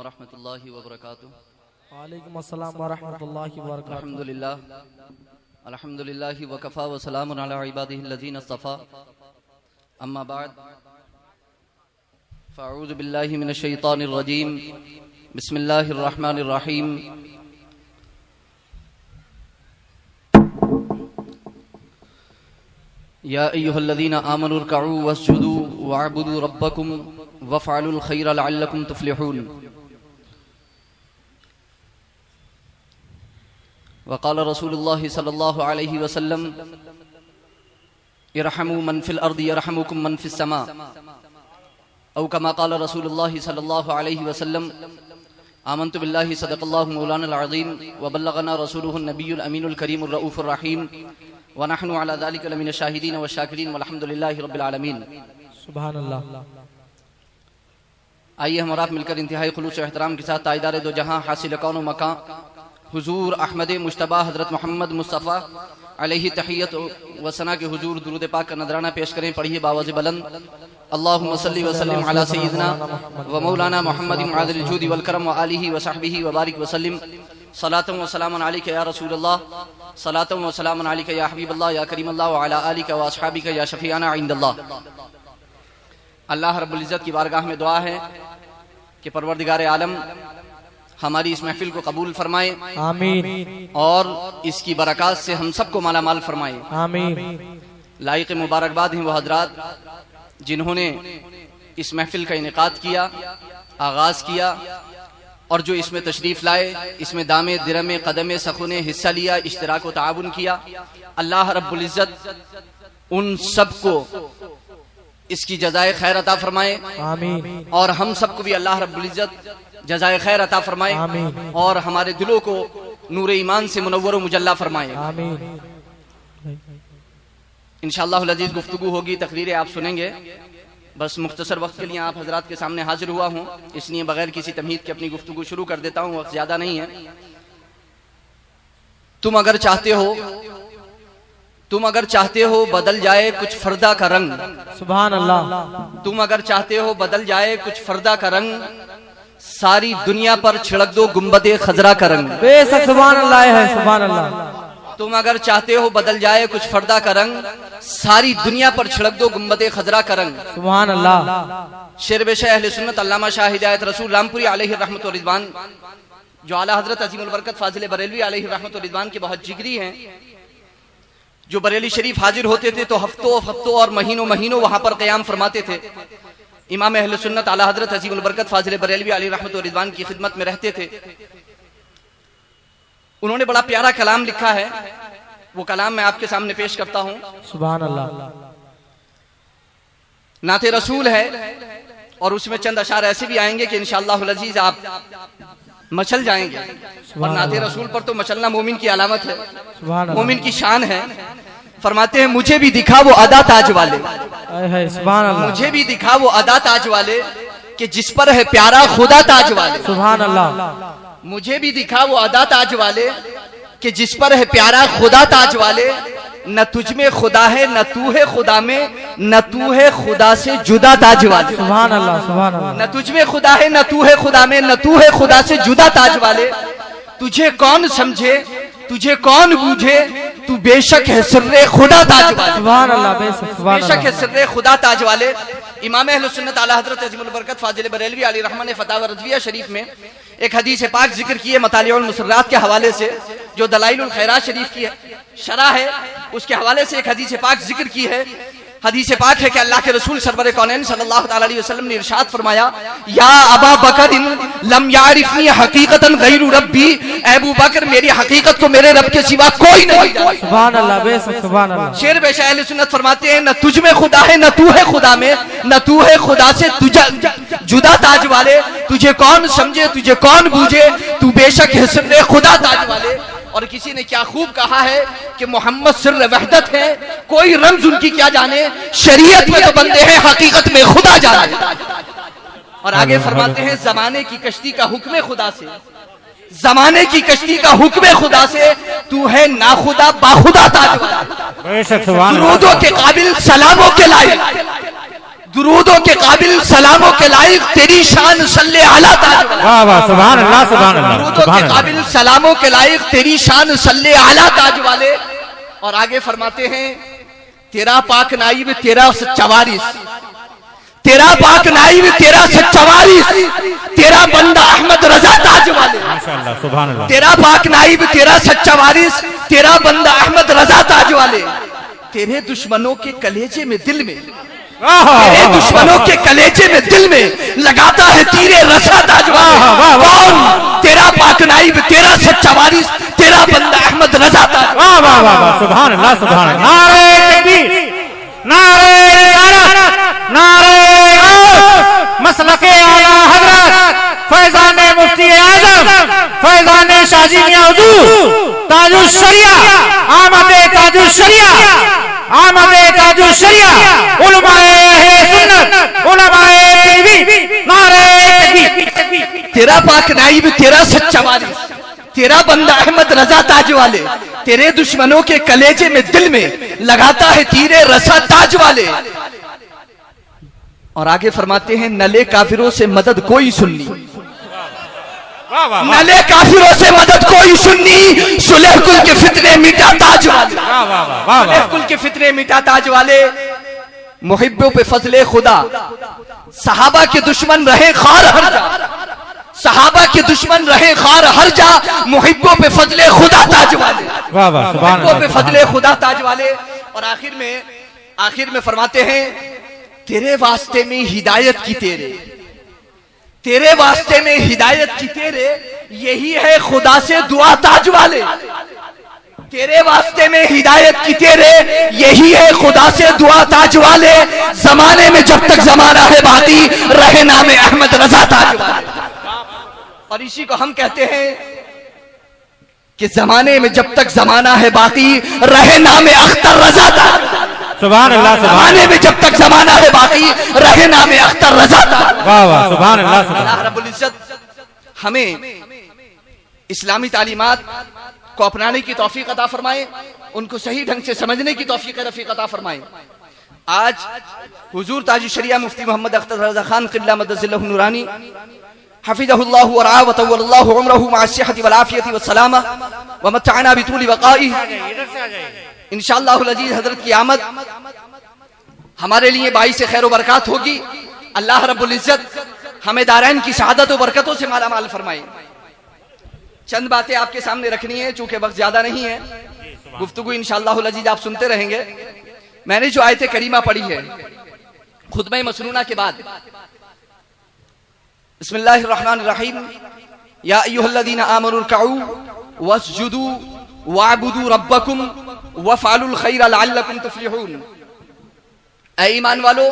वरहमतुल्लाहि वबरकातुहू। वालेकुम अस्सलाम वरहमतुल्लाहि वबरकातुहू। अल्हम्दुलिल्लाहि वकफ़ा व सलामुन अला इबादिहिल्लज़ीना इस्तफ़ा। अम्मा बाद फ़अऊज़ु बिल्लाहि मिनश शैतानिर रजीम। बिस्मिल्लाहिर रहमानिर रहीम। या अय्युहल्लज़ीना आमनू रकऊ वस्जुदू वअबुदू रब्बकुम वफ़अलुल खैर लअल्लकुम तुफ़्लिहून। वक़ाल रसूलुल्लाहि सल्लल्लाहु अलैहि वसल्लम इरहमू मन फिल अर्दि यरहमुकुम मन फिस समा। औ कमा क़ाल रसूलुल्लाहि सल्लल्लाहु अलैहि वसल्लम आमन्तु बिल्लाहि सदक़ल्लाहु मौलाना अल-अज़ीम व बल्लगना रसूलुहुन नबियुल अमीनुल करीमुर रऊफ़ुर रहीम व नहनु अला ज़ालिका लमिनश शाहिदीन व शाकिरीन वल्हम्दुलिल्लाहि रब्बिल आलमीन। सुभान अल्लाह। आइए हम और आप मिलकर इंतहाई खुलूस और एहतराम के साथ ताइदार दो जहां हासिल कौन मकां हुजूर अहमद मुश्तबा हज़रत मोहम्मद मुस्तफ़ा अलैहि तहियत व सना के हुजूर दुरूद पाक का नजराना पेश करें। पढ़िए बावाज़ बुलंद। अल्लाहुम्मा सल्लि व सल्लिम अला सय्यिदिना व मौलाना मुहम्मदिन आदिल जूदी वल करम व आलिहि व सहबिहि व बारिक व सल्लिम। सलातुन व सलामुन अलैका या रसूलल्लाह, सलातुन व सलामुन अलैका या हबीबल्लाह या करीमल्लाह व अला आलिका व अस्हाबिका या शफीआना इंदल्लाह। अल्लाह रब्बुल इज़्ज़त की बारगाह में दुआ है कि परवरदिगार आलम हमारी इस महफिल को कबूल फरमाए, आमीन, और इसकी बरकत से हम सबको माला माल फरमाए, आमीन। लायक मुबारकबाद हैं वो हजरात जिन्होंने इस महफिल का इनेकाद किया, आगाज किया और जो इसमें तशरीफ लाए, इसमें दामे दिरमे कदमे सखुने हिस्सा लिया, इश्तिराक व ताउन किया। अल्लाह रब्बुल इज़्ज़त उन सबको इसकी जज़ाए खैर अता फरमाए, आमीन, और हम सबको भी अल्लाह रब्बुल इज़्ज़त जज़ाए खैर अता फरमाए, आमीन, और हमारे दिलों को नूर ईमान से मुनव्वर व मुजल्ला फरमाए, आमीन। इंशाअल्लाह अज़ीज़ गुफ्तगू होगी, तकरीरें आप सुनेंगे। बस मुख्तसर वक्त के लिए आप हजरात के सामने हाजिर हुआ हूँ, इसलिए बगैर किसी तमहीद के अपनी गुफ्तगू शुरू कर देता हूँ, वक्त ज्यादा नहीं है। तुम अगर चाहते हो बदल जाए कुछ फर्दा का रंग, सुभान अल्लाह। तुम अगर चाहते हो बदल जाए कुछ फर्दा का रंग, सारी दुनिया पर छिड़क दो गुंबदे खजरा का रंग। बेशक सुभान अल्लाह है, सुभान अल्लाह। तुम अगर चाहते हो बदल जाए कुछ फर्दा का रंग, सारी दुनिया पर छिड़क दो गुंबदे खजरा का रंग। सुभान अल्लाह। शेर बेशा अहले सुन्नत अल्लामा शाह हिदायत रसूल रामपुरी अलैहि रहमत व रिज़वान, जो आला हजरत अजीमुल बरकत फाजिल बरेलवी अलैहि रहमत व रिज़वान के बहुत जिगरी हैं, जो बरेली शरीफ हाजिर होते थे तो हफ्तों और महीनों वहां पर क़याम फरमाते थे। इमाम अहले सुन्नत आला हजरत अजीमुल बरकत फाजिल बरेलवी अलैहि रहमत व रिज़वान की खिदमत में रहते थे। उन्होंने बड़ा प्यारा कलाम लिखा है, वो कलाम मैं आपके सामने पेश करता हूँ। सुभान अल्लाह। नाते रसूल है और उसमें चंद अशार ऐसे भी आएंगे कि इंशाअल्लाह अज़ीज़ आप मचल जाएंगे, और नाते रसूल पर तो मचलना मोमिन की अलामत है, मोमिन की शान है। फरमाते हैं मुझे भी दिखा वो अदा ताज वाले, सुभान अल्लाह। मुझे भी दिखा वो अदा ताज वाले कि जिस पर है प्यारा खुदा ताज वाले। सुभान अल्लाह। मुझे भी दिखा वो अदा ताज वाले कि जिस पर है प्यारा खुदा ताज वाले। न तुझ में खुदा है न तू है खुदा में, न तू है खुदा से जुदा ताज वाले। सुभान अल्लाह, सुभान अल्लाह। न तुझ में खुदा है न तू है खुदा में, न तू है खुदा से जुदा ताज वाले। तुझे कौन समझे तुझे कौन बूझे, तू बेशक है सिर्रे खुदा ताज वाले। सुभान अल्लाह, बेशक है सिर्रे खुदा ताज वाले। इमाम अहले सुन्नत आला हजरत अजीमुल बरकत फाजिल बरेलवी अलैहि रहमत ने फतावा रज़विया शरीफ में एक हदीस पाक जिक्र की है मतालिउल मुसर्रात के हवाले से, जो दलाइलुल खैरात शरीफ की शरह है, उसके हवाले से एक हदीस पाक जिक्र की है। हदीस पाक है कि अल्लाह के रसूल सरवर कौनैन सल्लल्लाहु ताला अलैहि वसल्लम ने इरशाद फरमाया, या अबा बकर लम यारिफनी हकीकतन गैरु रब्बी, अबू बकर मेरी हकीकत को मेरे रब के सिवा कोई नहीं जानता। सुभान अल्लाह, बेशक सुभान अल्लाह। शेर बेशा अहले सुन्नत फरमाते हैं न तुझ में खुदा है न तू है खुदा में, न तू है खुदा से जुदा ताज वाले। तुझे कौन समझे तुझे कौन बूझे, तू बेशक है सिर्रे खुदा ताज वाले। और किसी ने क्या खूब कहा है कि मोहम्मद सिर्र वहदत है, कोई रमज उनकी क्या जाने, शरीयत में तो बंदे हैं हकीकत में खुदा जाने। और आगे फरमाते हैं जमाने की कश्ती का हुक्म खुदा से, जमाने की कश्ती का हुक्म खुदा से, तू है नाखुदा बाखुदा ताज वाला। दुरूदों के काबिल सलामों के लायक, दुरूदों के काबिल, सलामों के लायक, तेरी शान सल्ले आला ताज वाले। वाह वाह, सुभान अल्लाह, सुभान अल्लाह। दुरूदों के काबिल, सलामों के लायक, तेरी शान सल्ले आला ताज वाले। और आगे फरमाते हैं, तेरा पाक नाइब, तेरा सच्चा वारिस, तेरा पाक नाइब, तेरा सच्चा वारिस, तेरा बंदा अहमद रजा ताज वाले। माशाअल्लाह, सुभान अल्लाह। तेरा पाक नाइब, तेरा सच्चा वारिस, तेरा बंदा अहमद रजा ताज वाले। तेरे दुश्मनों के कलेजे में, दिल में, तेरे दुश्मनों के कलेजे में, दिल में लगाता है तीरे रसा ताज वाले। कौन? तेरा पाक नाइब, तेरा सच्चा वारिस, तेरा बंदा अहमद रजा ताज। वाह वाह वाह, सुभान अल्लाह, सुभान अल्लाह। नारे तकबीर, नारे रिसालत, नारे मसलके आला हजरत फैजान मुफ्ती आजम फैजान शाजी मियां हुजूर ताजुल शरिया आमदे ताजुल शरिया आमदे ताजुल शरिया उलमाए सुन्नत उलमाए तकबीर, नारे तकबीर। तेरा पाक नाइब, तेरा सच्चा वारिस, तेरा बंदा अहमद रजा ताज वाले। तेरे दुश्मनों के कलेजे में, दिल में लगाता है तीरे रसा ताज वाले। और आगे फरमाते हैं, नले काफिरों से मदद कोई सुन्नी, नले काफिरों से मदद कोई सुन्नी, सुलेह कुल के फितने मिटा ताज वाले। सुलेह कुल के फितने मिटा ताज वाले। मुहिब्बों पे फजले खुदा, सहाबा के दुश्मन रहे खार हर जा, सहाबा के दुश्मन रहे खार हर जा, मुहिब्बों पे फजले खुदा ताज वाले। मुहिब्बों पे फजले खुदा ताज वाले। और आखिर में फरमाते हैं, तेरे वास्ते में हिदायत की तेरे, तेरे वास्ते में हिदायत की तेरे, यही है खुदा से दुआ ताज वाले। तेरे वास्ते में हिदायत की तेरे, यही है खुदा से दुआ ताज वाले। जमाने में जब तक जमाना है बाकी, रहे नामे अहमद रजा ताज वाले। और इसी को हम कहते हैं कि जमाने में जब तक जमाना है बाकी, रहे नामे अख्तर रजा ताज। सुभान अल्लाह, जमाने में जब तक जमाना है बाकी, रहे नामे अख्तर रजा ताज। वाह वाह, सुभान अल्लाह। अल्लाह रब्बुल इज्जत हमें इस्लामी तालीमात को अपनाने की तौफीक अता फरमाए, उनको सही ढंग से समझने की तौफीक रफीक अता फरमाए। आज हुजूर ताज शरिया मुफ्ती मोहम्मद अख्तर रजा खान क़िबला मद्दज़िल्लहु नूरानी हफ़िज़हुल्लाहु व रआ व तव्वलल्लाहु उम्रहु मअ अस्सिहति वल आफियति वस्सलामा व मत्तअना बितूलि बक़ाई। इंशाअल्लाहुल अज़ीज़ हजरत की आमद हमारे लिए बाइस खैर व बरकत होगी। अल्लाह रब्बुल इज्जत हमें दारैन की शहादत व बरकतों से माला माल फरमाए। चंद बातें आपके सामने रखनी है, चूंकि वक्त ज्यादा नहीं है, गुफ्तगू इंशाअल्लाहुल अज़ीज़ आप सुनते रहेंगे। मैंने जो आयत करीमा पढ़ी है खुतबा मसनूना के बाद, बिस्मिल्लाहिर रहमानिर रहीम, या अय्युहल्लज़ीना आमनू रुकऊ वस्जुदू वअबुदू रब्बकुम वफ़अलुल खैर लअल्लकुम तुफ्लिहून। ऐ ईमान वालो,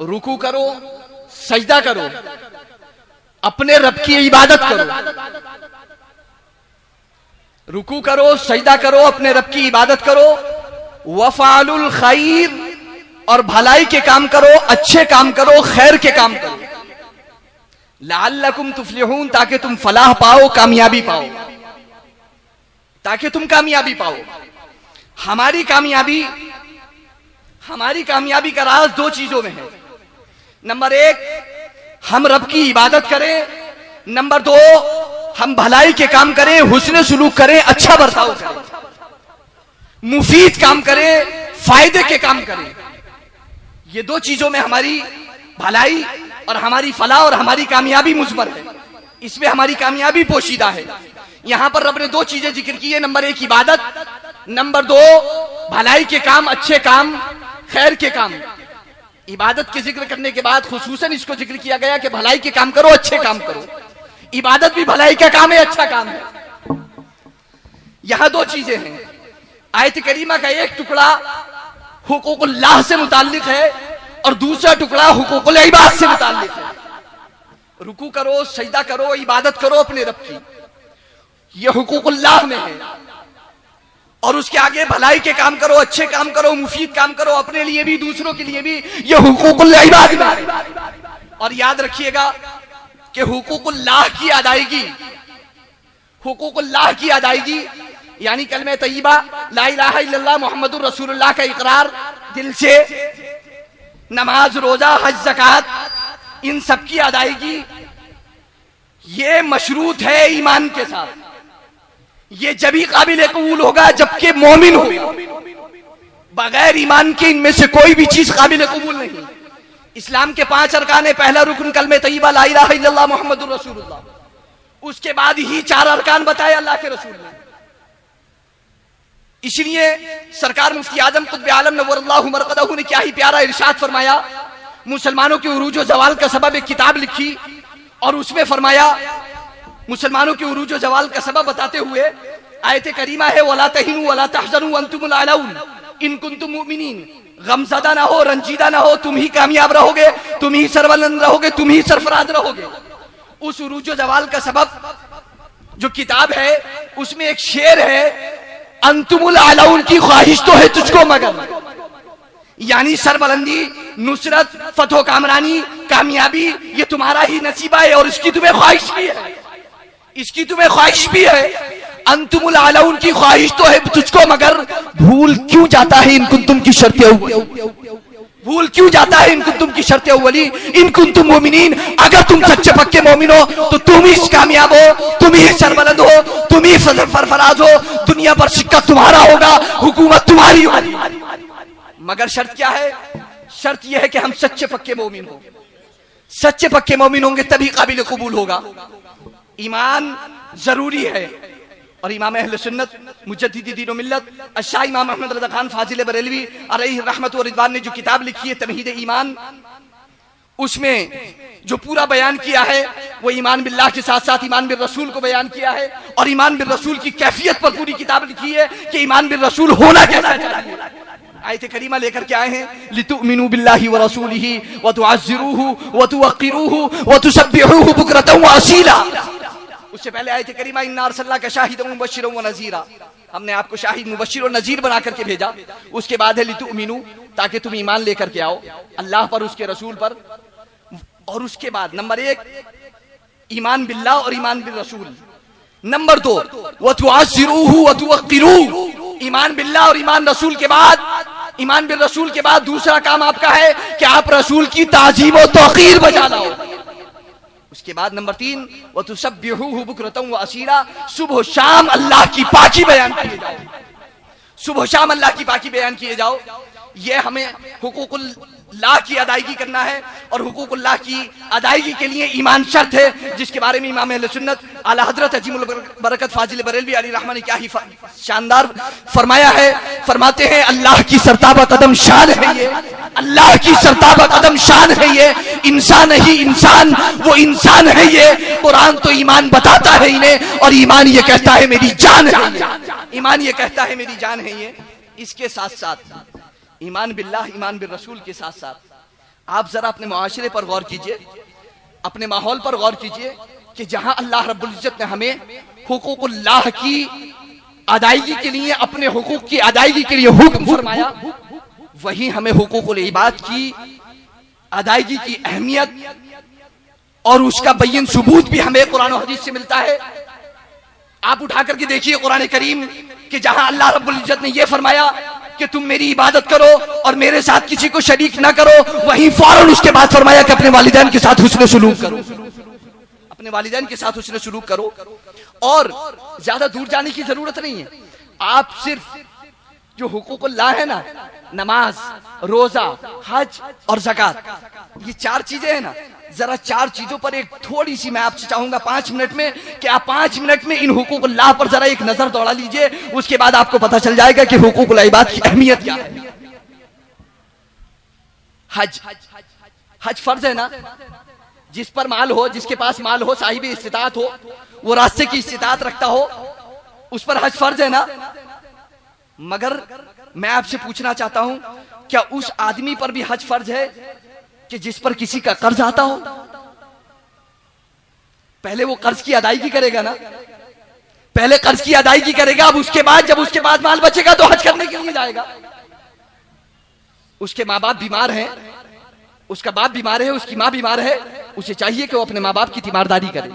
रुकू करो, सजदा करो, अपने रब की इबादत करो। रुकू करो, सजदा करो, अपने रब की इबादत करो। वफ़अलुल खैर, और भलाई के काम करो, अच्छे काम करो, खैर के काम करो। लअल्लकुम तुफ्लिहून, ताकि तुम फलाह पाओ, कामयाबी पाओ, ताकि तुम कामयाबी पाओ। हमारी कामयाबी का राज दो चीजों में है। नंबर एक, हम रब की इबादत करें। नंबर दो, हम भलाई के काम करें, हुस्न सुलूक करें, अच्छा बर्ताव करें, मुफीद काम करें, फायदे के काम करें। ये दो चीजों में हमारी भलाई और हमारी फलाह और हमारी कामयाबी मुज़मर है। इसमें हमारी कामयाबी पोशीदा है। यहां पर रब ने दो चीजें जिक्र की है, नंबर एक इबादत, नंबर दो भलाई के काम, अच्छे काम, खैर के काम। इबादत के जिक्र करने के बाद खुसूसन इसको जिक्र किया गया कि भलाई के काम करो, अच्छे काम करो। इबादत भी भलाई का काम है, अच्छा काम है। यहां दो चीजें हैं। आयत करीमा का एक टुकड़ा हुकूकुल्लाह से मुताल्लिक है और दूसरा टुकड़ा हुकूकुल इबाद से मुताल्लिक है। रुकू करो, सजदा करो, इबादत करो अपने रब की, ये हुकूकुल्लाह में है। और उसके आगे भलाई के काम करो, अच्छे काम करो, मुफीद काम करो, अपने लिए भी दूसरों के लिए भी, ये हुकूकुल इबाद में है। और याद रखिएगा कि हुकूकुल्लाह की अदायगी, हुकूकुल्लाह की अदायगी यानी कलमे तय्यबा ला इलाहा इल्लल्लाह मुहम्मदुर रसूलुल्लाह का इकरार दिल से, नमाज, रोजा, हज, ज़कात, इन सब की अदायगी ये मशरूत है ईमान के साथ। ये जभी काबिल कबूल होगा जबकि मोमिन हो। बगैर ईमान के इनमें से कोई भी चीज काबिल कबूल नहीं। इस्लाम के 5 अरकान है। पहला रुकन कलमे तय्यबा ला इलाहा इल्लल्लाह मुहम्मदुर रसूलुल्लाह। उसके बाद ही 4 अरकान बताए अल्लाह के रसूल ने। इसलिए सरकार मुफ्ती आजम कुतुब आलम नव्वरल्लाहु मरक़दहू ने क्या ही प्यारा इरशाद फरमाया। मुसलमानों के उरूज व जवाल का सबब एक किताब लिखी और उसमें फरमाया, मुसलमानों के उरूज व जवाल का सबब बताते हुए आयत करीमा है, वला तहिनु वला तहज़नु वअंतुमुल अलाउन इन कुंतुम मुमिनीन। गमज़दा ना हो, रंजीदा ना हो, तुम ही कामयाब रहोगे, तुम ही सरबलंद रहोगे, तुम ही सरफराज रहोगे। उस उरूज व जवाल का सबब जो किताब है उसमें एक शेर है, अंतुमुल अलाउन की ख्वाहिश तो है तुझको मगर, यानी सरबलंदी, नुसरत, फतह कामरानी, कामयाबी ये तुम्हारा ही नसीबा है और इसकी तुम्हें ख्वाहिश भी है, इसकी तुम्हें ख्वाहिश भी है। अंतुमुल अलाउन की ख्वाहिश तो है तुझको मगर भूल क्यों जाता है इन कुंतुम की शर्त अव्वली, भूल क्यों जाता है इन कुंतुम की शर्त अव्वली, इन कुंतुम मोमिनीन। अगर तुम सच्चे पक्के मोमिन हो तो तुम ही कामयाब हो, तुम ही सरबलंद हो, तुम ही सरफराज हो, दुनिया पर सिक्का तुम्हारा होगा, हुकूमत तुम्हारी होगी। मगर शर्त क्या है? शर्त यह है कि हम सच्चे पक्के मोमिन हो। सच्चे पक्के मोमिन होंगे तभी काबिल कबूल होगा। ईमान जरूरी है। और इमाम अहले सुन्नत मुजद्दिदी दीन व मिल्लत अशाह इमाम अहमद रज़ा खान फाजिल बरेलवी अलैहि रहमत व रिदवान ने जो किताब लिखी है तमहीद ईमान, उसमें जो पूरा बयान किया है वो ईमान बिल्लाह के साथ साथ ईमान बिर रसूल को बयान किया है। और ईमान बिर रसूल की कैफियत पर पूरी किताब लिखी है कि ईमान बिर रसूल होना कैसा चाहिए। आयत करीमा लेकर के आए हैं, लितुमिनु बिल्लाहि व रसूलिही व तुअज़्ज़िरूहु व तुवक़्क़िरूहु व तुसब्बिहूहु बुक्रतन व असीला। उससे पहले आयत करीमा, इन्ना अरसलनाका शाहिदन व मुबश्शिरन व नज़ीरा, हमने आपको शाहिद, मुबश्शिर और नज़ीर बना करके भेजा। उसके बाद है लितुमिनु, ताकि तुम ईमान लेकर के आओ अल्लाह पर, उसके रसूल पर। और उसके बाद नंबर 1 ईमान बिल्लाह और ईमान बिर रसूल। नंबर 2 व तुअज़्ज़िरूहु व तुवक़्क़िरूहु, ईमान बिल्लाह और ईमान रसूल के बाद, ईमान बिर रसूल के बाद दूसरा काम आपका है कि आप रसूल की ताज़ीम व तौक़ीर बजा लाओ। उसके बाद नंबर 3 व तुसब्बिहूहु बुक्रतन व असीला, सुबह शाम अल्लाह की पाकी बयान किए जाओ, सुबह शाम अल्लाह की पाकी बयान किए जाओ। ये हमें हुकूकुल्लाह की अदायगी करना है और हुकूकुल्लाह की अदायगी के लिए ईमान शर्त है, जिसके बारे में इमाम अहले सुन्नत आला हजरत अजीमुल बरकत फाजिल बरेलवी अली रहमान ने क्या ही शानदार फरमाया है। फरमाते हैं, अल्लाह की सरताबा कदम शान है ये, अल्लाह की सरताबा कदम शान है ये, इंसान ही इंसान वो इंसान है ये। कुरान तो ईमान बताता है इन्हें और ईमान ये कहता है मेरी जान है ये, ईमान ये कहता है मेरी जान है ये। इसके साथ साथ ईमान बिल्लाह, ईमान बिर रसूल के साथ साथ आप जरा अपने मुआशरे पर गौर कीजिए, अपने माहौल पर गौर कीजिए कि जहां अल्लाह रब्बुल इज्जत ने हमें हुकूकुल्लाह की अदायगी के लिए, अपने हुकूक की अदायगी के लिए हुक्म फरमाया, वहीं हमें हुकूकुल इबाद की अदायगी की अहमियत और उसका बय्यन सबूत भी हमें कुरान और हदीस से मिलता है। आप उठा करके देखिए कुरान करीम कि जहां अल्लाह रब्बुल इज्जत ने यह फरमाया कि तुम मेरी इबादत करो और मेरे साथ किसी को शरीक ना करो, वहीं फौरन उसके बाद फरमाया कि अपने वालिदैन के साथ हुस्न सलूक करो, अपने वालिदैन के साथ हुस्न सलूक करो। और ज्यादा दूर जाने की जरूरत नहीं है। आप सिर्फ जो हुकूकुल्लाह है ना, नमाज, रोजा, हज और ज़कात, ये 4 चीजें हैं ना, जरा 4 चीजों पर एक थोड़ी सी मैं आपसे चाहूंगा 5 मिनट में कि आप 5 मिनट में इन हुकूकुल्लाह पर जरा एक नजर दौड़ा लीजिए। उसके बाद आपको पता चल जाएगा कि हुकूकुल इबाद की अहमियत क्या है। हज, हज फर्ज है ना, जिस पर माल हो, जिसके पास माल हो, साहिब इस्तिताअत हो, वो रास्ते की इस्तिताअत रखता हो, उस पर हज फर्ज है ना। मगर मैं आपसे पूछना चाहता हूं, क्या उस आदमी पर भी हज फर्ज है कि जिस पर किसी का कर्ज आता हो? पहले वो कर्ज की अदायगी करेगा ना, पहले कर्ज की अदायगी करेगा, अब उसके बाद जब उसके बाद माल बचेगा तो हज करने के लिए जाएगा। उसके माँ बाप बीमार हैं, उसका बाप बीमार है, उसकी माँ बीमार है, उसे चाहिए कि वो अपने माँ बाप की तीमारदारी करे।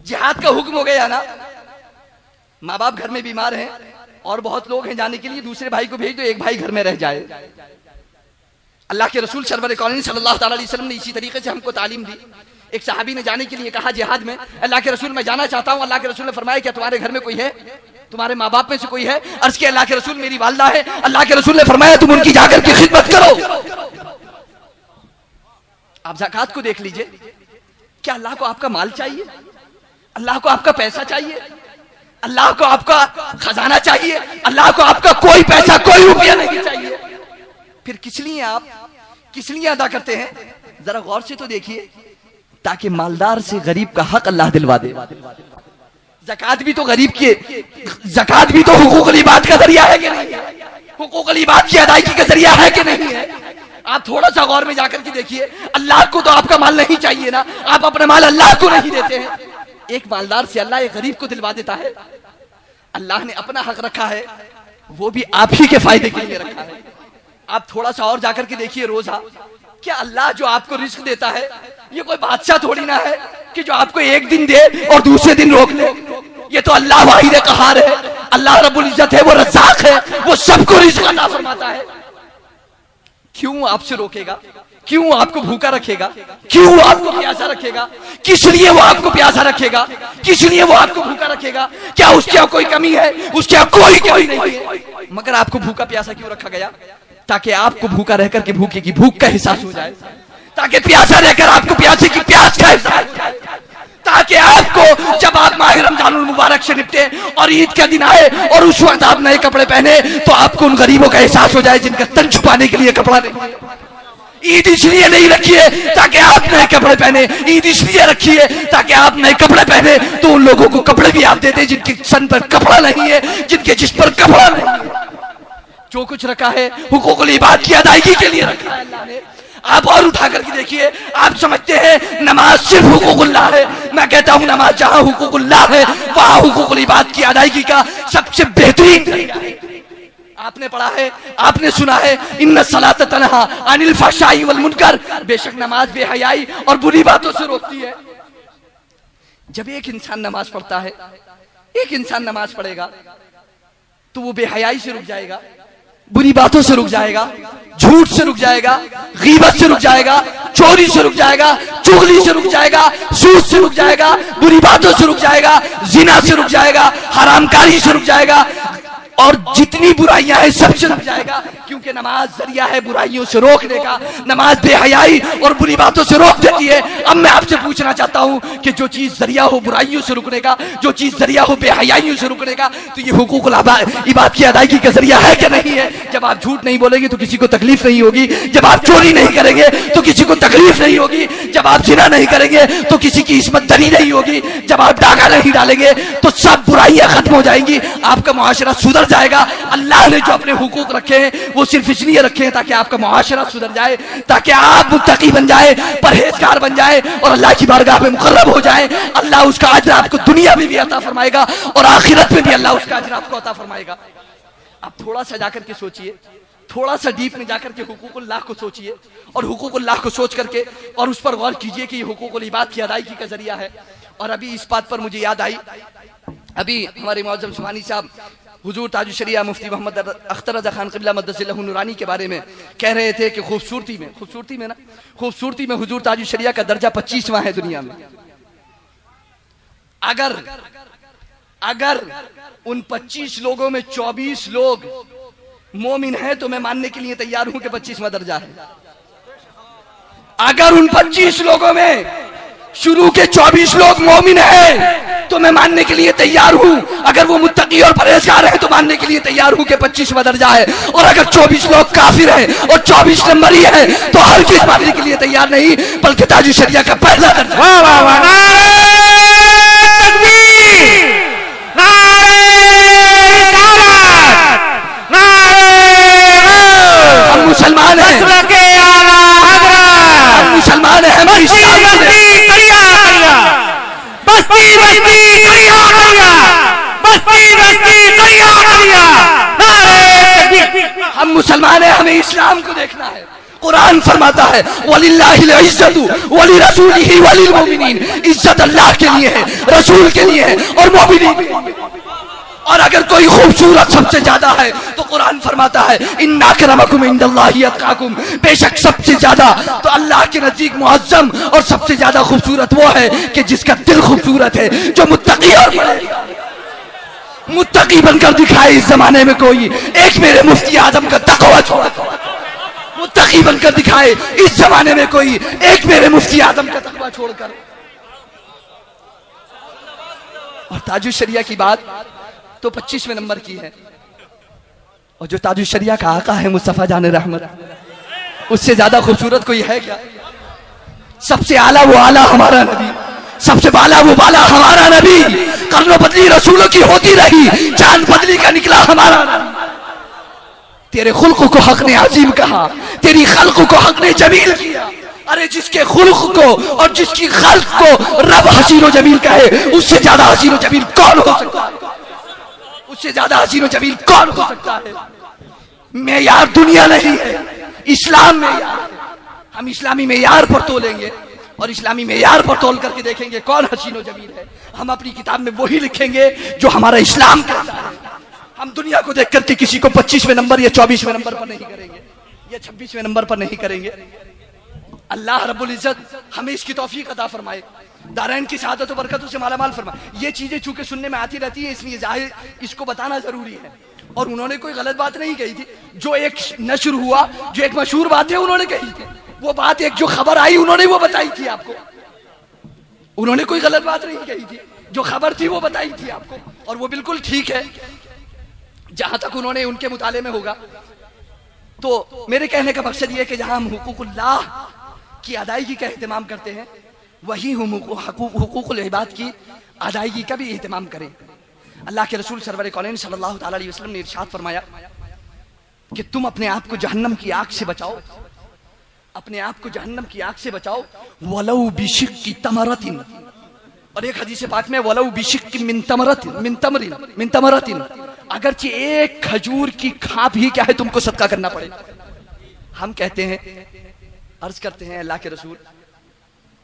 जिहाद का हुक्म हो गया ना, माँ बाप घर में बीमार हैं और बहुत लोग हैं जाने के लिए, दूसरे भाई को भेज दो, एक भाई घर में रह जाए। अल्लाह के रसूल सरवर कौन सल्लल्लाहु अलैहि वसल्लम ने इसी तरीके से हमको तालीम दी। एक सहाबी ने जाने के लिए कहा जिहाद में, अल्लाह के रसूल मैं जाना चाहता हूँ। अल्लाह के रसूल ने फरमाया क्या तुम्हारे घर में कोई है, तुम्हारे माँ बाप में से कोई है? अर्ज किया अल्लाह के रसूल मेरी वालिदा है। अल्लाह के रसूल ने फरमाया तुम उनकी जाकर के खिदमत करो। आप ज़कात को देख लीजिए, क्या अल्लाह को आपका माल चाहिए? अल्लाह को आपका पैसा चाहिए? अल्लाह को आपका खजाना चाहिए? अल्लाह को आपका कोई पैसा कोई रुपया नहीं चाहिए। फिर किस लिए अदा करते हैं? जरा गौर से तो देखिए, ताकि मालदार से गरीब का हक अल्लाह दिलवा दे। ज़कात भी तो गरीब की, ज़कात भी तो हुकूकुल इबाद का जरिया है कि नहीं है? हुकूकुल इबाद की अदायगी का जरिया है कि नहीं है? आप थोड़ा सा गौर में जाकर के देखिए, अल्लाह को तो आपका माल नहीं चाहिए ना, आप अपना माल अल्लाह को नहीं देते हैं। एक मालदार से अल्लाह एक गरीब को दिलवा देता है। अल्लाह ने अपना हक रखा है, वो भी आप ही के फायदे के लिए रखा है। आप थोड़ा सा और जाकर के देखिए, रोजा क्या अल्लाह जो आपको रिस्क देता है ये कोई बादशाह थोड़ी ना है कि जो आपको एक दिन दे और दूसरे दिन रोक ले। ये तो अल्लाह वाहिद कहार है, अल्लाह रब्बुल इज्जत है, वो रज़्ज़ाक़ है, वो सबको रिस्क अता फरमाता है। क्यों आपसे रोकेगा? क्यों आपको भूखा रखेगा? क्यों आपको प्यासा रखेगा? किस लिए वो आपको प्यासा रखेगा? किस लिए वो आपको भूखा रखेगा? क्या उसके यहाँ कोई कमी है? उसके यहाँ कोई कमी नहीं है, मगर आपको भूखा प्यासा क्यों रखा गया? ताकि आपको भूखा रहकर के भूखे की भूख का एहसास हो जाए, ताकि प्यासा रहकर आपको प्यासे की प्यास का एहसास हो जाए, ताकि आपको जब आप माह रमजानुल मुबारक से निपटे और ईद का दिन आए और उस वक्त आप नए कपड़े पहने तो आपको उन गरीबों का एहसास हो जाए जिनका तन छुपाने के लिए कपड़ा नहीं है। ईद इसलिए नहीं रखी है ताकि आप नए कपड़े पहने, ईद इसलिए रखी है ताकि आप नए कपड़े पहने तो उन लोगों को कपड़े भी आप देते जिनके सर पर कपड़ा नहीं है, जिनके जिस पर कपड़ा नहीं है। जो कुछ रखा है हुकूकुल इबाद की अदायगी के लिए रखा है अल्लाह ने। आप और उठा करके देखिए, आप समझते हैं नमाज सिर्फ हुकूकुल्लाह है। मैं कहता हूं नमाज जहां हुकूकुल्लाह है वहां हुकूकुल इबाद की अदायगी का सबसे बेहतरीन तरीका है। आपने पढ़ा है, आपने सुना है, इन्ना सलात तनहा अनिल फहशाई वल मुनकर, बेशक नमाज बेहयाई और बुरी बातों से रोकती है। जब एक इंसान नमाज पढ़ता है, एक इंसान नमाज पढ़ेगा तो वो बेहयाई से रुक जाएगा, बुरी बातों से रुक जाएगा, झूठ से रुक जाएगा, गीबत से रुक जाएगा, चोरी से रुक जाएगा, चुगली से रुक जाएगा, सूद से रुक जाएगा, बुरी बातों से रुक जाएगा, जिना से रुक जाएगा, हरामकारी से रुक जाएगा और जितनी बुराइयां हैं सबसे रुक जाएगा। क्योंकि नमाज जरिया है बुराइयों से रोकने का, नमाज बेहयाई और बुरी बातों से रोक देती है। अब मैं आपसे पूछना चाहता हूं कि जो चीज जरिया हो बुराइयों से रुकने का, जो चीज जरिया हो बेहयाइयों से रुकने का, तो ये हुकूकुल इबाद की अदायगी का जरिया है कि नहीं है? जब आप झूठ नहीं बोलेंगे तो किसी को तकलीफ नहीं होगी, जब आप चोरी नहीं करेंगे तो किसी को तकलीफ नहीं होगी, जब आप जिना नहीं करेंगे तो किसी की इस्मत दरी नहीं होगी, जब आप डाका नहीं डालेंगे तो सब बुराइयां खत्म हो जाएंगी, आपका मुआशरा सुधर जाएगा। अल्लाह ने जो अपने हुकूक रखे हैं वो सिर्फ इसलिए रखे हैं ताकि आपका मुआशरा सुधर जाए, ताकि आप मुत्तकी बन जाए, परहेजगार बन जाए और अल्लाह की बारगाह में मुकर्रब हो जाए। अल्लाह उसका अजर आपको दुनिया में भी अता फरमाएगा और आखिरत में भी अल्लाह उसका अजर आपको अता फरमाएगा। आप थोड़ा सा जाकर के सोचिए, थोड़ा सा डीप में जाकर के हुकूकुल्लाह को सोचिए और हुकूकुल्लाह को सोच करके और उस पर गौर कीजिए कि ये हुकूकुल इबाद की अदायगी का जरिया है। और अभी इस बात पर मुझे याद आई, अभी हमारे मौजूद सुभानी साहब हुजूर ताजुश शरिया मुफ्ती मोहम्मद अख्तर रज़ा खान क़िबला मद्दसिल्लहु नूरानी के बारे में कह रहे थे कि खूबसूरती में हुजूर ताजुश शरिया का दर्जा 25वां है दुनिया में। अगर उन 25 लोगों में 24 लोग मोमिन हैं तो मैं मानने के लिए तैयार हूं कि 25वां दर्जा है। अगर उन 25 लोगों में शुरू के 24 लोग मोमिन हैं तो मैं मानने के लिए तैयार हूं, अगर वो मुत्तकी और परहेजगार है तो मानने के लिए तैयार हूं कि 25वां दर्जा है। और अगर 24 लोग काफिर हैं और 24 नंबर ही है तो हर चीज मानने के लिए तैयार नहीं, बल्कि ताजुश शरिया का पहला दर्जा। वाह वाह वाह, नारे तकबीर, नारे रिसालत, नारे हम मुसलमान हैं, मसलके आला हज़रत, हम मुसलमान हैं, हम इस्लाम बस्ती करिया करिया, बस्ती बस्ती करिया करिया, बस्ती बस्ती करिया करिया, नारे तकबीर। हम मुसलमान हैं, हमें इस्लाम को देखना है। कुरान फरमाता है वलिल्लाहिल इज्जतु वलिरसूलिही वलिल मोमिनीन, इज्जत अल्लाह के लिए है, रसूल के लिए है और मोमिनीन। और अगर कोई खूबसूरत सबसे ज्यादा है तो कुरान फरमाता है इन्ना अक्रमकुम इंदल्लाहि अतकाकुम, बेशक सबसे ज्यादा तो अल्लाह के नजदीक मुअज्जम और सबसे ज्यादा खूबसूरत वो है कि जिसका दिल खूबसूरत है, जो मुत्तकी और मुत्तकी बनकर दिखाए इस जमाने में कोई। एक मेरे मुफ्ती आजम का तकवा छोड़ मुत्तकी बनकर दिखाए इस जमाने में कोई, एक मेरे मुफ्ती आजम का तकवा छोड़कर। और ताजुल शरिया की बात तो 25वें नंबर की है, और जो ताजुल शरिया का आका है मुस्तफा जान रहमत, उससे ज्यादा खूबसूरत कोई है क्या? सबसे आला वो आला हमारा नबी, सबसे बाला वो बाला हमारा नबी। कर्नो बदली रसूलों की होती रही, चांद बदली का निकला हमारा नबी। तेरे खुल्क को हक ने अजीम कहा, तेरी खल्क को हक ने जमील किया। अरे जिसके खुल्क को और जिसकी खल्क को रब हसीनो जमील कहे, उससे ज्यादा हसीनो जमील कौन हो सकता है? उससे ज्यादा हसीनो जमील कौन हो सकता है? मेयार दुनिया नहीं है, इस्लाम में हम इस्लामी मेयार पर तोलेंगे और इस्लामी मेयार पर तोल करके देखेंगे कौन हसीनो जमील है। हम अपनी किताब में वही लिखेंगे जो हमारा इस्लाम कहता है। हम दुनिया को देख करके किसी को 25वें नंबर या 24वें नंबर पर नहीं करेंगे या 26वें नंबर पर नहीं करेंगे। अल्लाह रब्बुल इज्जत हमें इसकी तौफीक अता फरमाए, दारैन की शहादत और बरकतों से मालामाल फरमाए। ये चीजें चूंकि सुनने में आती रहती है, इसलिए जाहिर इसको बताना जरूरी है। और उन्होंने कोई गलत बात नहीं कही थी, जो एक नशर हुआ, जो एक मशहूर बात है उन्होंने कही थी, वो बात एक जो खबर आई उन्होंने वो बताई थी आपको। उन्होंने कोई गलत बात नहीं कही थी, जो खबर थी वो बताई थी आपको, और वो बिल्कुल ठीक है जहां तक उन्होंने उनके मुताले में होगा। तो मेरे कहने का मकसद ये है कि जहां हम हुकूकुल्लाह की अदायगी का एहतमाम करते हैं, वही हम हुकूकुल इबाद की अदायगी का भी एहतमाम करें। अल्लाह के रसूल सरवर कौनैन सल्लल्लाहु ताला अलैहि वसल्लम ने इरशाद फरमाया कि तुम अपने आप को जहन्नम की आग से बचाओ, अपने आप को जहन्नम की आग से बचाओ, वलौ बिशिक्की तमरतिन। और एक हदीस पाक में वलौ बिशिक्की मिन तमरतिन, अगरचे एक खजूर की खाप ही क्या है तुमको सदका करना पड़ेगा। हम कहते हैं, अर्ज करते हैं अल्लाह के रसूल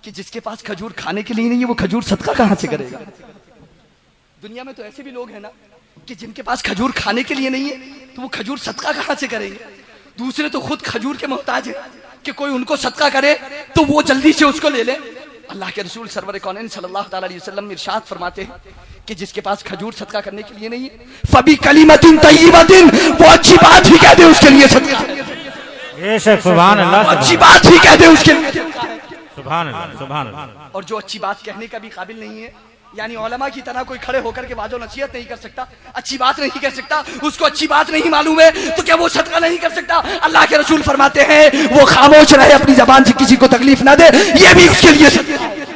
कि जिसके पास खजूर खाने के लिए नहीं है वो खजूर सदका कहां से करेगा? दुनिया में तो ऐसे भी लोग हैं ना कि जिनके पास खजूर खाने के लिए नहीं है तो वो खजूर सदका कहां से करेंगे? दूसरे तो खुद खजूर के मोहताज है कि कोई उनको सदका करे तो वो जल्दी से उसको ले ले। अल्लाह के रसूल सरवर कौनैन सल्लल्लाहु ताला अलैहि वसल्लम इरशाद फरमाते हैं कि जिसके पास खजूर सदका करने के लिए नहीं है, फबी कलिमतिन तय्यिबतिन, वो अच्छी बात ही कह दे उसके लिए सदका, बेशक सुभान अल्लाह, अच्छी बात ही कह दे उसके लिए सुभान अल्लाह, सुभान अल्लाह। और जो अच्छी बात कहने का भी काबिल नहीं है, यानी उलमा की तरह कोई खड़े होकर के वाजो नसीहत नहीं कर सकता, अच्छी बात नहीं कह सकता, उसको अच्छी बात नहीं मालूम है, तो क्या वो सदका नहीं कर सकता? अल्लाह के रसूल फरमाते हैं वो खामोश रहे, अपनी जबान से किसी को तकलीफ ना दे, ये भी उसके लिए सदका है,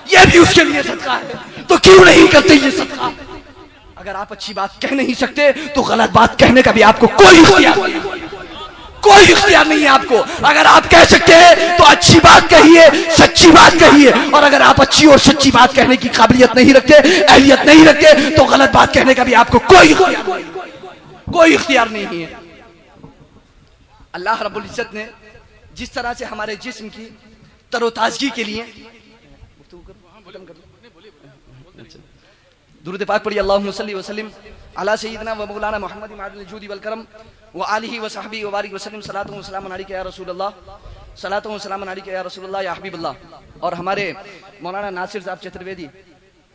ये भी उसके लिए सदका है। तो क्यों नहीं करते ये सदका? अगर आप अच्छी बात कह नहीं सकते तो गलत बात कहने का भी आपको कोई इख्तियार नहीं है आपको। अगर आप कह सकते हैं तो अच्छी बात कहिए, सच्ची बात कहिए, और अगर आप अच्छी और सच्ची बात कहने की काबिलियत नहीं रखते, अहलियत नहीं रखते, तो गलत बात कहने का भी आपको कोई इख्तियार नहीं है। अल्लाह रब्बुल इज्जत ने जिस तरह से हमारे जिस्म की तरोताजगी के लिए दुरूद पाक पढ़ी, अल्लाहुम्मा सल्ली व सल्लिम अला सय्यिदिना व मौलाना मुहम्मद मादिल जूदी वल करम व आलिहि व सहबी व बारिक व सल्लिम, सलातु व सलाम अलैका या रसूलल्लाह, सलातु व सलाम अलैका या रसूलल्लाह या हबीबल्लाह। और हमारे मौलाना नासिर साहब चतुर्वेदी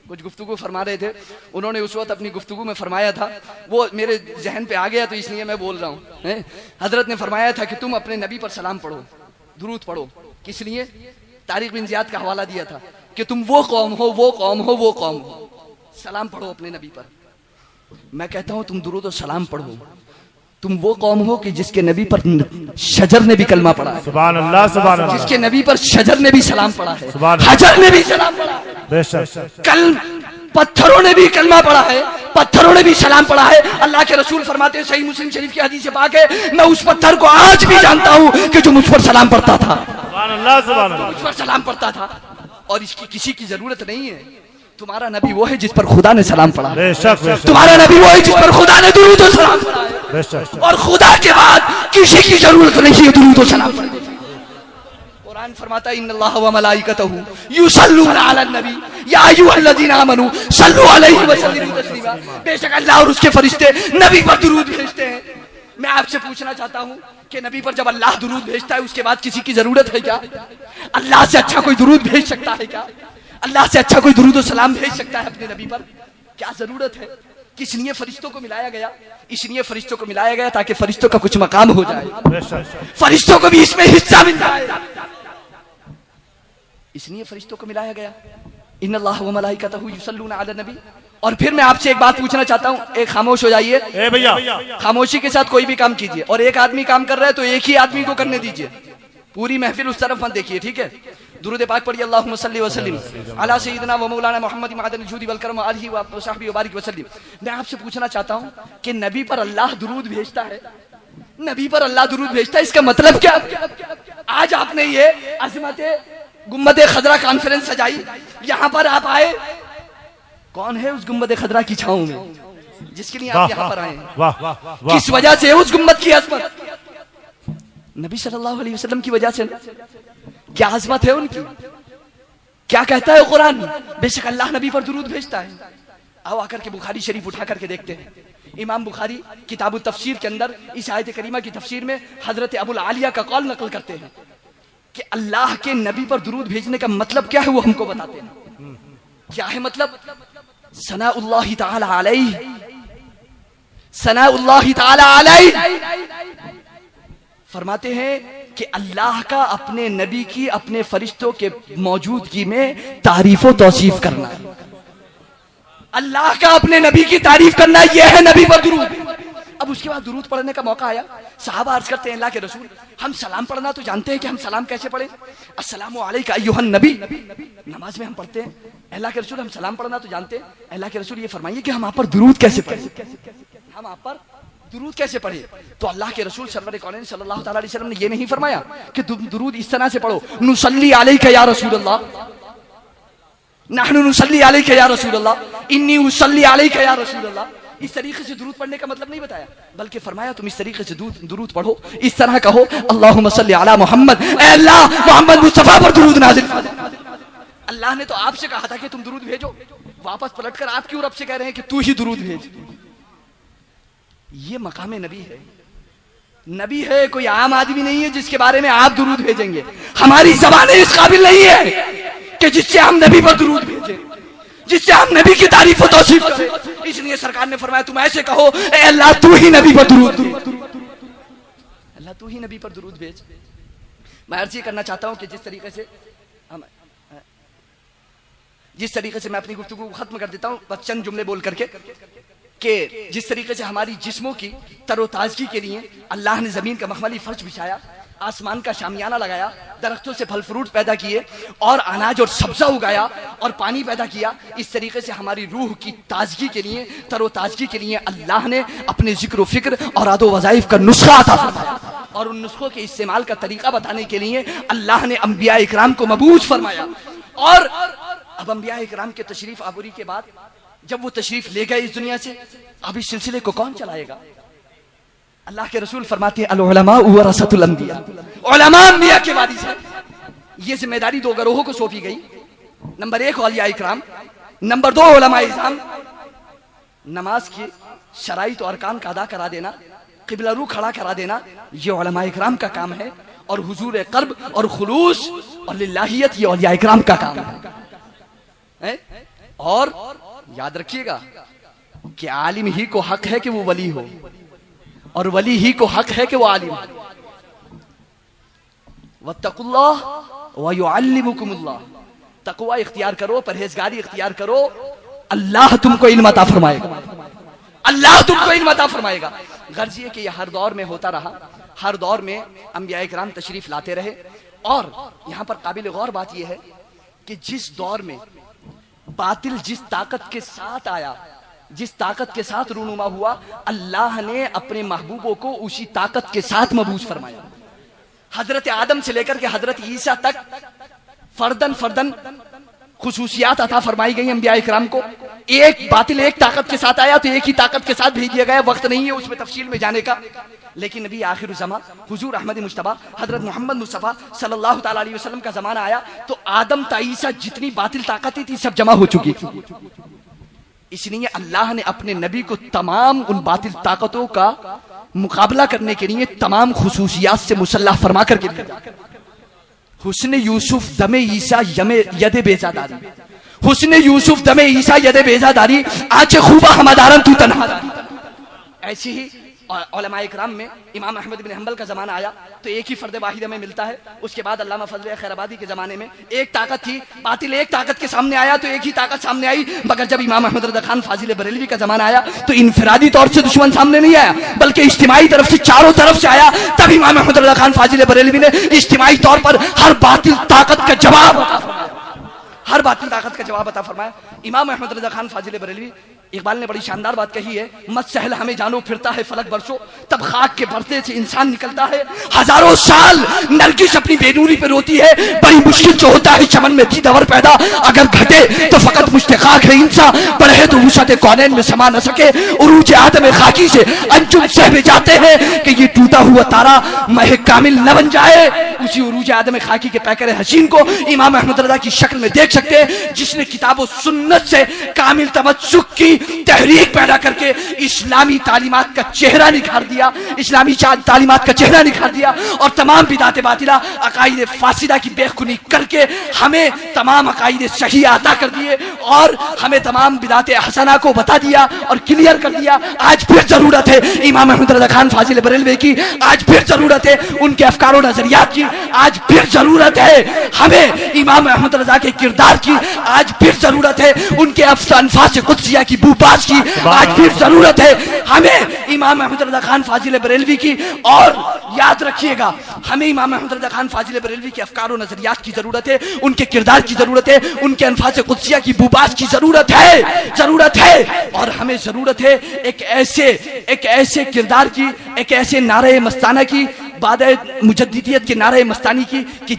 कुछ गुफ्तगू फरमा रहे थे, उन्होंने उस वक्त अपनी गुफ्तगू में फरमाया था, वो मेरे जहन पे आ गया तो इसलिए मैं बोल रहा हूँ। हजरत ने फरमाया था कि तुम अपने नबी पर सलाम पढ़ो, दुरूद पढ़ो। किस लिए? तारिक बिन ज़ियाद का हवाला दिया था कि तुम वो कौम हो, वो कौम हो, वो कौम हो, सलाम पढ़ो अपने नबी पर। मैं कहता हूं तुम दुरूद और सलाम पढ़ो, तुम वो कौम हो कि जिसके नबी पर शजर ने भी कलमा पढ़ा है, सुभान अल्लाह, सुभान अल्लाह, जिसके नबी पर शजर ने भी सलाम पढ़ा है, हजर ने भी सलाम पढ़ा है, बेशक कल पत्थरों ने भी कलमा पढ़ा है, पत्थरों ने भी सलाम पढ़ा है। अल्लाह के रसूल फरमाते हैं, सही मुस्लिम शरीफ की हदीस पाक है, मैं उस पत्थर को आज भी जानता हूं कि जो मुझ पर सलाम पढ़ता था, सुभान अल्लाह, सुभान अल्लाह, मुझ पर सलाम पढ़ता था। और इसकी किसी की जरूरत नहीं है। तुम्हारा नबी वो है जिस पर खुदा ने सलाम पढ़ा, तुम्हारा नबी वो है जिस पर खुदा ने दुरूद और सलाम पढ़ा, और खुदा के बाद किसी की जरूरत नहीं है दुरूद और सलाम पढ़ने की। कुरान फरमाता है इन्नल्लाह व मलाइकतहू युसल्लूना अलन नबी या अय्युहल्लज़ीना आमनू सल्लू अलैहि व सल्लिमू तस्लीमा। तस्लीमा। बेशक अल्लाह और उसके फरिश्ते नबी पर दुरूद भेजते हैं। मैं आपसे पूछना चाहता हूं कि नबी पर जब अल्लाह दुरूद भेजता है उसके बाद किसी की जरूरत है क्या? अल्लाह से अच्छा कोई दुरूद भेज सकता है क्या? अल्लाह से अच्छा कोई दुरूद और सलाम भेज सकता है अपने नबी पर? क्या जरूरत है? किस लिए फरिश्तों को मिलाया गया? इसलिए फरिश्तों को मिलाया गया ताकि फरिश्तों का कुछ मकाम हो जाए, फरिश्तों को भी इसमें हिस्सा मिल जाए, इसलिए फरिश्तों को मिलाया गया। इन्नल्लाह व मलाइकतहु युसल्लूना अला नबी। और फिर मैं आपसे एक बात पूछना चाहता हूं, एक खामोश हो जाइए। ए भैया, खामोशी के साथ कोई भी काम कीजिए, और एक आदमी काम कर रहा है तो एक ही आदमी को करने दीजिए, पूरी महफिल उस तरफ मत देखिए, ठीक है? दुरूद पाक पढ़िए, अल्लाहुम्मा सल्ली व सल्लिम अला सय्यिदिना व मौलाना मुहम्मद मअदनिल जुदी वल करम व आलिहि व सहबी व बारिक व सल्लिम। मैं आपसे पूछना चाहता हूं कि नबी पर अल्लाह दुरूद भेजता है, नबी पर अल्लाह दुरूद भेजता है, इसका मतलब क्या? आज आपने ये अज़मते गुम्बदे खजरा कॉन्फ्रेंस सजाई, यहां पर आप आए, कौन है उस गुम्बदे खजरा की छांव में जिसके लिए आप यहां पर आए हैं? वाह वाह वाह, किस वजह से? उस गुम्बद की अजमत नबी सल्लल्लाहु अलैहि वसल्लम की वजह से। क्या अजमत है उनकी? क्या कहता है कुरान? बेशक अल्लाह नबी पर दुरूद भेजता है। आओ आकर के बुखारी शरीफ उठा करके देखते हैं। इमाम बुखारी किताब तफसीर के अंदर इस आयत करीमा की तफसीर में हजरत अबुल आलिया का कौल नकल करते हैं कि अल्लाह के नबी पर दुरूद भेजने का मतलब क्या है, वो हमको बताते हैं। क्या है मतलब? सनाउल्लाहि ताला अलैहि, सनाउल्लाहि ताला अलैहि। फरमाते हैं कि अल्लाह का अपने नबी की, अपने फरिश्तों के मौजूदगी में तारीफ और तौसीफ करना, अल्लाह का अपने नबी की तारीफ करना, यह है नबी पर दुरूद। अब उसके बाद दुरूद पढ़ने का मौका आया, साहबा अर्ज करते हैं अल्लाह के रसूल, हम सलाम पढ़ना तो जानते हैं कि हम सलाम कैसे पढ़े? अस्सलामु अलैका अय्युहन नबी, नमाज में हम पढ़ते हैं, अल्लाह के रसूल हम सलाम पढ़ना तो जानते हैं, अल्लाह के रसूल ये फरमाइए कि हम आप पर दुरूद कैसे पढ़े, हम आप पर दुरूद कैसे पढ़े? तो अल्लाह के रसूल सरवर कौनैन सल्लल्लाहु अलैहि वसल्लम ने ये नहीं फरमाया कि दुरूद इस तरह से पढ़ो, नुसल्ली अलैका या रसूलल्लाह, नहनु नुसल्ली अलैका या रसूलल्लाह, इन्नी उसल्ली अलैका या रसूलल्लाह। इस तरीके से दुरूद पढ़ने का मतलब नहीं बताया, बल्कि फरमाया तुम इस तरीके से दुरूद पढ़ो, इस तरह कहो, अल्लाहुम्मा सल्ली अला मोहम्मद, ऐ अल्लाह मोहम्मद मुस्तफा पर दुरूद नाज़िल फरमा। अल्लाह ने तो आपसे कहा था कि तुम दुरूद भेजो, वापस पलटकर आप क्यों रब से कह रहे हैं कि तू ही दुरूद भेज? ये मकाम नबी है। नबी है, कोई आम आदमी नहीं है जिसके बारे में आप दुरूद भेजेंगे। हमारी ज़बानें इस काबिल नहीं है कि जिससे हम नबी पर दुरूद भेजें, जिससे हम नबी की तारीफ और तौसीफ करें। इसलिए सरकार ने फरमाया तुम ऐसे कहो, ए अल्लाह तू ही नबी पर दुरूद, अल्लाह तू ही नबी पर दुरूद भेज। मैं अर्ज ये करना चाहता हूं कि जिस तरीके से मैं अपनी गुफ्तगू को खत्म कर देता हूं बस चंद जुमले बोल करके, कि जिस तरीके से हमारी जिस्मों की तरोताजगी के लिए अल्लाह ने जमीन का मखमली फर्श बिछाया, आसमान का शामियाना लगाया, दरख्तों से फल फ्रूट पैदा किए और अनाज और सब्जा उगाया और पानी पैदा किया, इस तरीके से हमारी रूह की ताजगी के लिए, तरोताजगी के लिए अल्लाह ने अपने जिक्र फिक्र और आदो वज़ाइफ का नुस्खा अता फरमाया। और उन नुस्खों के इस्तेमाल का तरीका बताने के लिए अल्लाह ने अंबिया इकराम को मबूस फरमाया। और अब अंबिया इकराम के तशरीफ आबूरी के बाद जब वो तशरीफ ले गए इस दुनिया से, अब इस सिलसिले को कौन चलाएगा? अल्लाह के रसूल फरमाते हैं अल उलमा वरसतुल अंबिया, उलमा अंबिया के वारिस हैं। ये जिम्मेदारी दो गरोहों को सौंपी गई, नंबर 1 औलिया इकराम, नंबर 2 उलमा इज़ाम। नमाज की शराइत और अरकान का अदा करा देना, किबला रू खड़ा करा देना, ये उलमा इकराम का काम है। और हुजूर क़ल्ब और खुलूस और लिल्लाहियत ये औलिया इकराम का काम है। और याद रखिएगा कि आलिम ही को हक है कि वो वली हो, और वली ही को हक है कि वो आलिम हो। वत्तकुल्लाह व युअल्लिमुकुमुल्लाह, तकवा इख्तियार करो, परहेजगारी इख्तियार करो, अल्लाह तुमको इल्म अता फरमाएगा, अल्लाह तुमको इल्म अता फरमाएगा। गर्ज ये कि यह हर दौर में होता रहा, हर दौर में अंबिया इकराम तशरीफ लाते रहे। और यहां पर काबिल गौर बात यह है कि जिस दौर में बातिल जिस ताकत के साथ आया, जिस ताकत के साथ रूनुमा हुआ, अल्लाह ने अपने महबूबों को उसी ताकत के साथ मबूस फरमाया। हजरत आदम से लेकर के हजरत ईसा तक फर्दन फर्दन खुसूसियात अता फरमाई गई अंबिया इकराम को। एक बातिल एक ताकत के साथ आया तो एक ही ताकत के साथ भेज दिया गया। वक्त नहीं है उसमें तफसील में जाने का, लेकिन नबी आखिर ज़मा हुजूर अहमद मुश्तबा हजरत मोहम्मद मुस्तफ़ा सल्लल्लाहु ताला अलैहि वसल्लम का जमाना आया तो आदम ता ईसा जितनी बातिल ताकतें थी सब जमा हो चुकी थी। इसलिए अल्लाह ने अपने नबी को तमाम उन बातिल ताकतों का मुकाबला करने के लिए तमाम खुसूसियात से मुसल्लह फरमा करके भेजा। हुस्न यूसुफ दमे ईसा यदे बेजादारी, हुस्न यूसुफ दमे ईसा यदे बेजादारी, आचे खूबा हमादारन तू तन्हा। ऐसी ही उलमाए इकराम में इमाम अहमद बिन हंबल का जमाना आया तो एक ही फर्द वाहिद में मिलता है। उसके बाद अल्लामा फजल खैराबादी के जमाने में एक ताकत थी, बातिल एक ताकत के सामने आया तो एक ही ताकत सामने आई। मगर जब इमाम अहमद रज़ा खान फाजिल बरेलवी का जमाना आया तो इनफरादी तौर से दुश्मन सामने नहीं आया, बल्कि इज्तिमाई तरफ से चारों तरफ से आया। तब इमाम अहमद रज़ा खान फाजिल बरेलवी ने इज्तिमाई तौर पर हर बातिल ताकत का जवाब, हर बातिल ताकत का जवाब अता फरमाया। इमाम अहमद रज़ा खान फाजिल बरेलवी, इकबाल ने बड़ी शानदार बात कही है, मत सहल हमें जानो फिरता है फलक बरसों, तब खाक के पर्दे से इंसान निकलता है। हजारों साल नरगिस अपनी बेनूरी पे रोती है, बड़ी मुश्किल जो होता है चमन में थी दवर पैदा, अगर घटे तो फकत मुश्तकाक है इंसान, बढ़े तो वुसअत कौनैन में समा न सके। उरूज आदम खाकी से अंजुम सहमे जाते हैं कि ये टूटा हुआ तारा मह कामिल न बन जाए। उसी उरूज आदम खाकी के पैकर हसीन को इमाम अहमद रज़ा की शक्ल में देख सकते हैं, जिसने किताब और सुन्नत से कामिल तमस्सुक की तहरीक पैदा करके इस्लामी तालीमात का चेहरा निखार दिया, इस्लामी तालीमात का चेहरा निखार दिया और तमाम बिदात बातिला अकाईद फासिदा की बेखुनी करके हमें तमाम अकाईद सही अता कर दिए और हमें तमाम बिदात हसना को बता दिया और क्लियर कर दिया। आज फिर जरूरत है इमाम अहमद रज़ा खान फाजिल बरेलवी की, आज फिर जरूरत है उनके अफकार और नजरियात की, आज फिर जरूरत है हमें इमाम अहमद रज़ा के किरदार की, आज फिर जरूरत है उनके अल्फाज़ कुद्सिया की बात की, आज फिर जरूरत है हमें इमाम अहमद रज़ा खान फाजिल बरेलवी की। और याद रखिएगा, हमें इमाम अहमद रज़ा खान फाजिल बरेलवी के अफकार और नजरियात की जरूरत है, उनके किरदार की जरूरत है, उनके अल्फाज़ कुद्सिया की बुबास की जरूरत है। और हमें जरूरत है एक ऐसे किरदार की, एक ऐसे नारे मस्ताना की, बादे मुजद्दिदियत के नारे मस्तानी की कि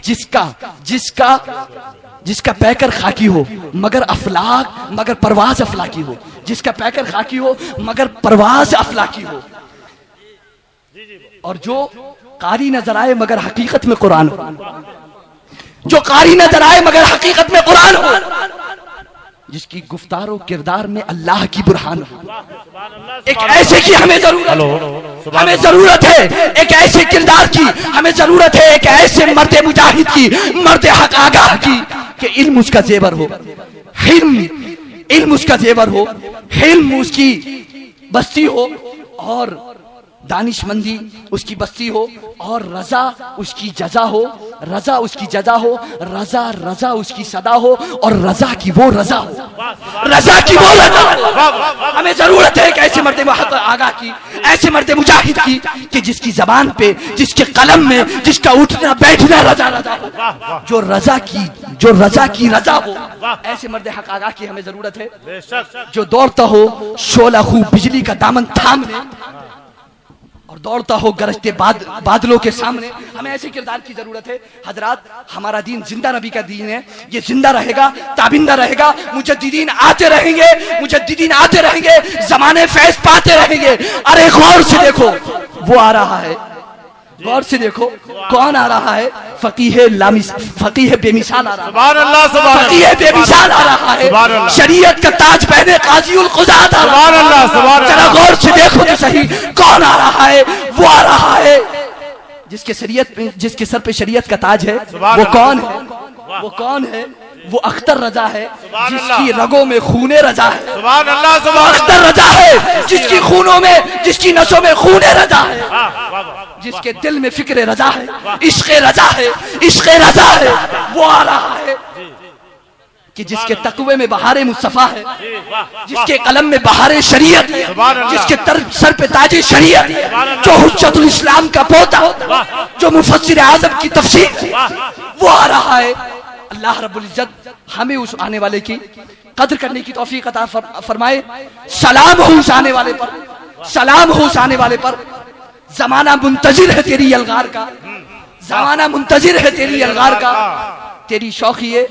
जिसका पैकर खाकी हो मगर परवाज अफलाकी हो, जिसका पैकर खाकी हो मगर परवाज अफलाकी हो, और जो कारी नजर आए मगर हकीकत में कुरान हो, जो कारी नजर आए मगर हकीकत में कुरान हो, जिसकी गुफ्तार और किरदार में अल्लाह की बुरहान हो। एक ऐसे की हमें जरूरत है, एक ऐसे किरदार की हमें जरूरत है, एक ऐसे मर्द मुजाहिद की, मर्द हक आगाह की कि इल्म उसका जेवर हो, इल्म उसका जेवर हो, हिल्म उसकी बस्ती हो और दानिशमंदी उसकी बस्ती हो और रजा उसकी जजा हो, रजा उसकी जजा हो, रजा उसकी सदा हो और रजा की वो रजा हो, रजा की वो रजा। हमें जरूरत है एक ऐसे मर्द आगा की, ऐसे मर्द मुजाहिद की कि जिसकी जबान पे, जिसके कलम में, जिसका उठना बैठना रजा हो, जो रजा की रजा हो, ऐसे मर्द हक आगा की हमें जरूरत है, जो दौड़ता हो शोला खूब बिजली का दामन थामने और दौड़ता हो गरजते बादलों के सामने। हमें ऐसे किरदार की जरूरत है। हजरात, हमारा दीन जिंदा नबी का दीन है, ये जिंदा रहेगा, ताबिंदा रहेगा, मुजद्दिदीन आते रहेंगे, जमाने फैज पाते रहेंगे। अरे गौर से देखो, वो आ रहा है, गौर से देखो कौन आ रहा है, फकीह बेमिसाल आ रहा है, फकीह बेमिसाल आ रहा है, शरीयत का ताज पहने काज़ीउल क़ुज़ात आ रहा है। जरा गौर से देखो तो सही कौन आ रहा है, वो आ रहा है जिसके सर पे शरीयत का ताज है। वो कौन है? वो अख्तर रजा है जिसकी रगों में खूने रजा है। वो अख्तर रजा है जिसकी नसों में खूने रजा है, जिसके दिल में फिक्र रजा है, इश्क़ रजा है। वो आ रहा है कि जिसके तकवे में बहारे मुस्तफा है, जिसके कलम में बहारे शरीयत है, जिसके सर पे ताजे शरीयत है, जो हुज्जतुल इस्लाम का पोता, जो मुफस्सिर आज़म की तफसीर, वो आ रहा है। अल्लाह रब्बुल इज्जत हमें उस आने वाले की कद्र करने की तौफीक अता फरमाए। सलाम हो उस आने वाले पर, सलाम हो उस आने वाले पर। जमाना मुंतजिर है तेरी यलगार का, जमाना मुंतजिर है तेरी यलगार का। तेरी शौखिए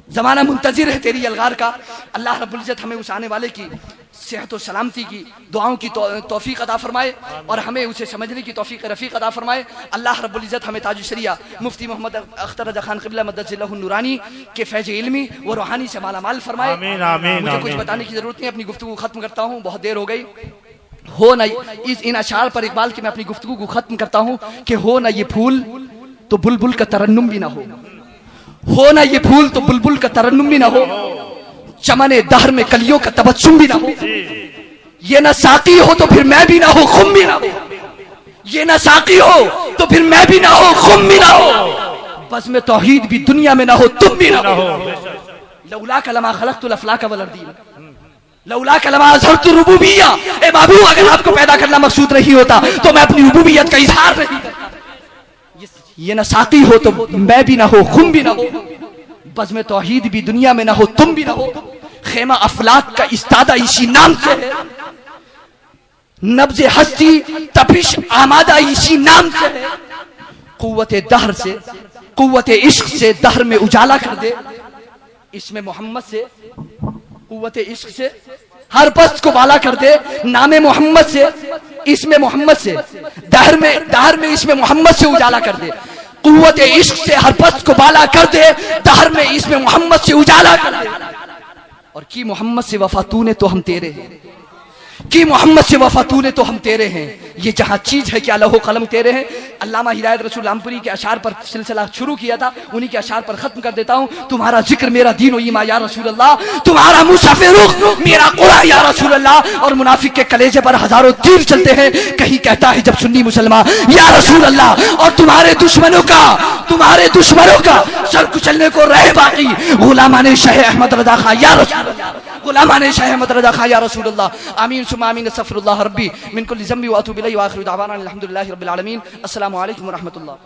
जमाना मुंतजिर है तेरी अलगार का। अल्लाह रब्बुल इज्जत हमें उस आने वाले की सेहत और सलामती की दुआओं की तौफीक अता फरमाए और हमें उसे समझने की तौफीक रफ़ीक अता फरमाए। अल्लाह रब्बुल इज्जत हमें ताज शरिया मुफ्ती मोहम्मद अख्तर रजा खान क़िबला मद्दजिल्लहु नूरानी के फैज़ इल्मी व रूहानी से मालामाल फरमाए। आमीन, आमीन, मुझे कुछ आमीन। बताने की जरूरत नहीं, अपनी गुफ्तगू खत्म करता हूँ, बहुत देर हो गई। हो ना इन अशार पर इकबाल के मैं अपनी गुफ्तगू को खत्म करता हूँ कि हो ना ये फूल तो बुलबुल का तरन्नुम भी ना हो ना ये फूल तो बुलबुल का तरन्नुम भी ना हो, चमने दहर में कलियों का तबस्सुम भी ना हो, ये ना साकी हो तो फिर मैं भी ना हो, खुम भी ना हो, ये ना साकी हो तो फिर मैं भी ना हो, खुम भी ना हो, बस में तौहीद भी दुनिया में ना हो, तुम भी ना हो। लौला कलमा खलक़तुल अफ़लाक वल अर्दीन, लौला कलमा अज़हरतु रुबूबिय्या। ए बाबू, अगर आपको पैदा करना मकसूद नहीं होता तो मैं अपनी रुबूबियत का इजहार नहीं करता। ये ना साकी हो तो मैं भी ना हो, खुम भी ना हो, बस में तौहीद भी दुनिया में ना हो, तुम भी ना हो। खेमा अफलाक का इस्तादा इसी नाम से है, नब्ज़े हस्ती तपिश आमादा इसी नाम से है। कुव्वते दहर से, कुव्वते इश्क से दहर में उजाला कर दे, इसमें मोहम्मद से, कुव्वते इश्क से हर पस्त को बाला कर दे, नामे मोहम्मद से, इसमें मोहम्मद से, दहर में इसमें मोहम्मद से उजाला कर दे, कुव्वते इश्क से हर पस्त को बाला कर दे, दहर में इसमें मोहम्मद से उजाला कर दे। और की मोहम्मद से वफा तूने तो हम तेरे हैं, कि मोहम्मद से वफा तूने तो हम तेरे हैं, ये जहां चीज है क्या लहो कलम तेरे हैं। अल्लामा हिदायत रसूल रामपुरी के अशार पर सिलसिला शुरू किया था, उन्हीं के अशार पर खत्म कर देता हूं। तुम्हारा जिक्र मेरा दीन ईमान या रसूल अल्लाह, तुम्हारा मुसाफिर रुख मेरा कुरान या रसूल अल्लाह। और मुनाफिक के कलेजे पर हजारों तीर चलते हैं, कहीं कहता है जब सुन्नी मुसलमान या रसूल अल्लाह, और तुम्हारे दुश्मनों का सर कुचलने को रहे बाकी। गुलामाने शाह अहमद रजा खां या रसूल अल्लाह, गुलामाने शाह अहमद रजा खां या रसूल अल्लाह। आमीन सुम्मा आमीन, अस्तगफिरुल्लाह रब्बी मिन कुल्लि ज़ंबि व अतूबु इलैहि व आखिरु दअवाना अल्हम्दुलिल्लाहि रब्बिल आलमीन। अस्सलामु अलैकुम व रहमतुल्लाह।